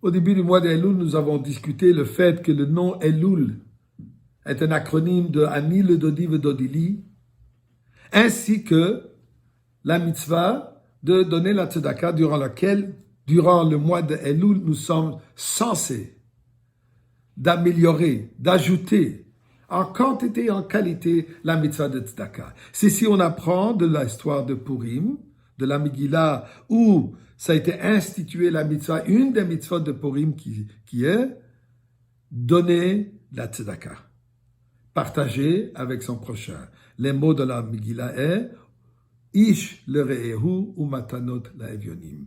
Au début du mois d'Elul, nous avons discuté le fait que le nom Elul est un acronyme de Ani le Dodi Vedodili, ainsi que la mitzvah de donner la tzedaka durant le mois de Elul, nous sommes censés d'améliorer, d'ajouter en quantité et en qualité la mitzvah de tzedaka. C'est si on apprend de l'histoire de Purim, de la Megillah, où ça a été institué la mitzvah, une des mitzvahs de Purim qui est donner la tzedaka, partager avec son prochain. Les mots de la Megillah est Ish le re'ehu ou matanot la evyonim.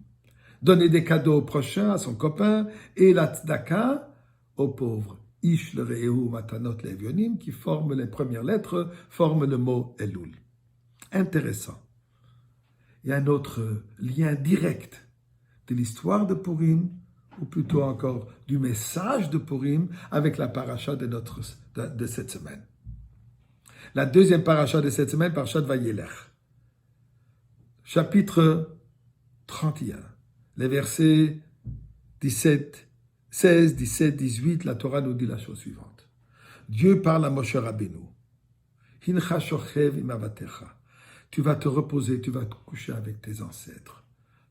Donner des cadeaux au prochain, à son copain, et la tzedaka aux pauvres. Ish le re'ehu matanot la evyonim, qui forment les premières lettres, forment le mot Elul. Intéressant. Il y a un autre lien direct de l'histoire de Purim, ou plutôt encore du message de Purim, avec la paracha de cette semaine. La deuxième paracha de cette semaine, parachat Vayelech. Chapitre 31, les versets 16, 17, 18, la Torah nous dit la chose suivante. Dieu parle à Moshe Rabbeinu. Hincha shochev im avatecha. Tu vas te reposer, tu vas te coucher avec tes ancêtres.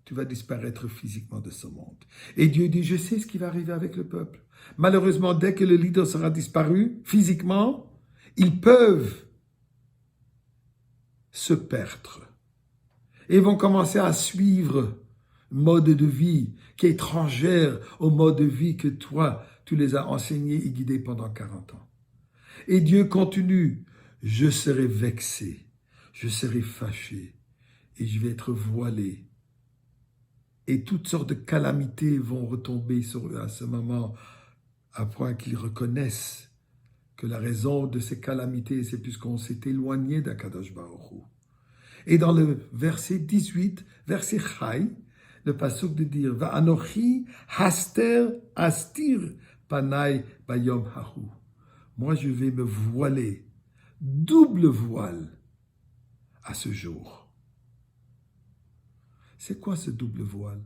Tu vas disparaître physiquement de ce monde. Et Dieu dit, je sais ce qui va arriver avec le peuple. Malheureusement, dès que le leader sera disparu physiquement, ils peuvent se perdre. Et vont commencer à suivre un mode de vie qui est étrangère au mode de vie que toi, tu les as enseignés et guidés pendant 40 ans. Et Dieu continue, je serai vexé, je serai fâché, et je vais être voilé. Et toutes sortes de calamités vont retomber sur eux à ce moment, à point qu'ils reconnaissent que la raison de ces calamités, c'est puisqu'on s'est éloigné d'Akadosh Baruch Hu. Et dans le verset 18, verset Chai, le pasuk de dire Va'anochi haster astir panai bayom hahu. Moi, je vais me voiler, double voile, à ce jour. C'est quoi ce double voile?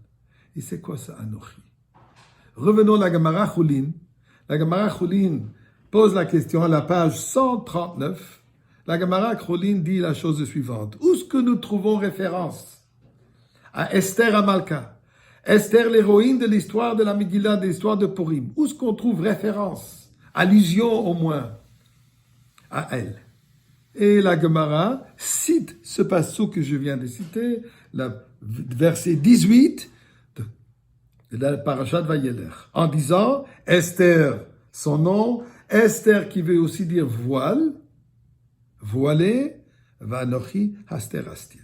Et c'est quoi ce Anochi? Revenons à la Gemara Chulin. La Gemara Chulin pose la question à la page 139. La Gemara Chulin dit la chose suivante. Où est-ce que nous trouvons référence à Esther Amalka? Esther, l'héroïne de l'histoire de la Megillah, de l'histoire de Purim. Où est-ce qu'on trouve référence? Allusion au moins à elle. Et la Gemara cite ce passage que je viens de citer, le verset 18 de la parashat Vayelech, en disant Esther, son nom, Esther qui veut aussi dire voile, voilé, Va'anochi haster astir.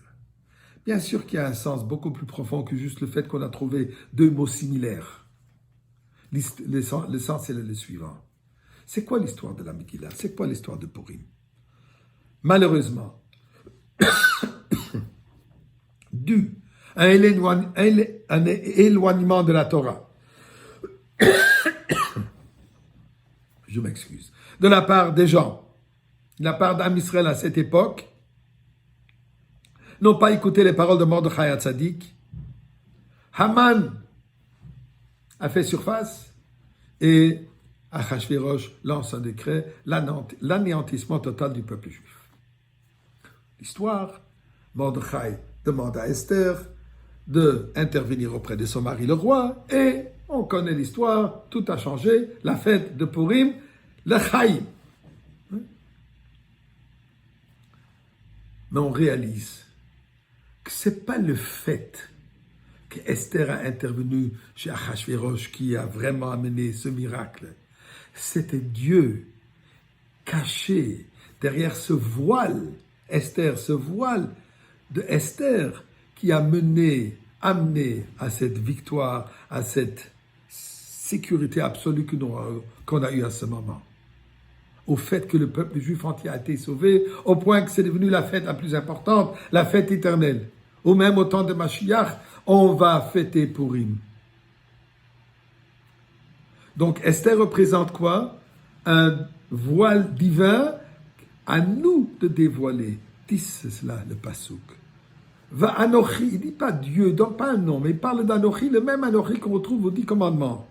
Bien sûr qu'il y a un sens beaucoup plus profond que juste le fait qu'on a trouvé deux mots similaires. Le sens est le suivant. C'est quoi l'histoire de la Megillah? C'est quoi l'histoire de Purim? Malheureusement, dû à un éloignement de la Torah, je m'excuse, de la part des gens, de la part d'Am Israël à cette époque, n'ont pas écouté les paroles de Mordechai Hatzadik. Haman a fait surface et Achashverosh lance un décret, l'anéantissement total du peuple juif. L'histoire, Mordechai demande à Esther d'intervenir auprès de son mari le roi, et on connaît l'histoire, tout a changé, la fête de Purim, le Chaïm. Mais on réalise que ce n'est pas le fait que Esther a intervenu chez Achashverosh qui a vraiment amené ce miracle. C'était Dieu caché derrière ce voile, Esther, ce voile de Esther qui a amené à cette victoire, à cette sécurité absolue qu'on a eue à ce moment. Au fait que le peuple juif entier a été sauvé, au point que c'est devenu la fête la plus importante, la fête éternelle. Ou même au temps de Mashiach, on va fêter Purim. Donc Esther représente quoi? Un voile divin, à nous de dévoiler. Dis cela, le pasuk. Va Anochi, il ne dit pas Dieu, donc pas un nom, mais il parle d'Anochi, le même Anochi qu'on retrouve aux 10 commandements.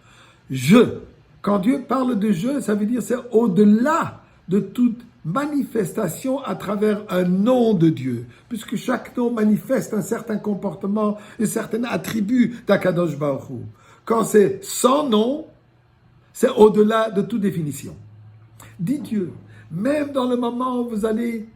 je. Quand Dieu parle de je, ça veut dire c'est au-delà de toute manifestation à travers un nom de Dieu, puisque chaque nom manifeste un certain comportement, un certain attribut d'Akadosh Baruch Hu. Quand c'est sans nom, c'est au-delà de toute définition. Dit Dieu, même dans le moment où vous allez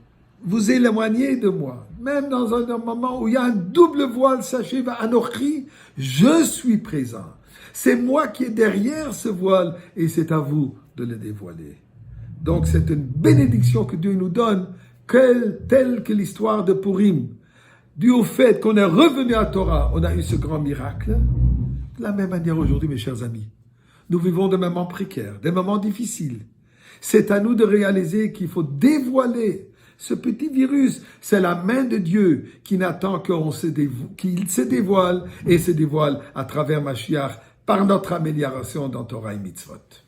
vous éloigner de moi, même dans un moment où il y a un double voile, sachez, Anochi, je suis présent. C'est moi qui est derrière ce voile et c'est à vous de le dévoiler. Donc c'est une bénédiction que Dieu nous donne, telle que l'histoire de Purim. Dû au fait qu'on est revenu à Torah, on a eu ce grand miracle. De la même manière aujourd'hui, mes chers amis, nous vivons des moments précaires, des moments difficiles. C'est à nous de réaliser qu'il faut dévoiler ce petit virus. C'est la main de Dieu qui n'attend qu'il se dévoile et se dévoile à travers Mashiach par notre amélioration dans Torah et Mitzvot.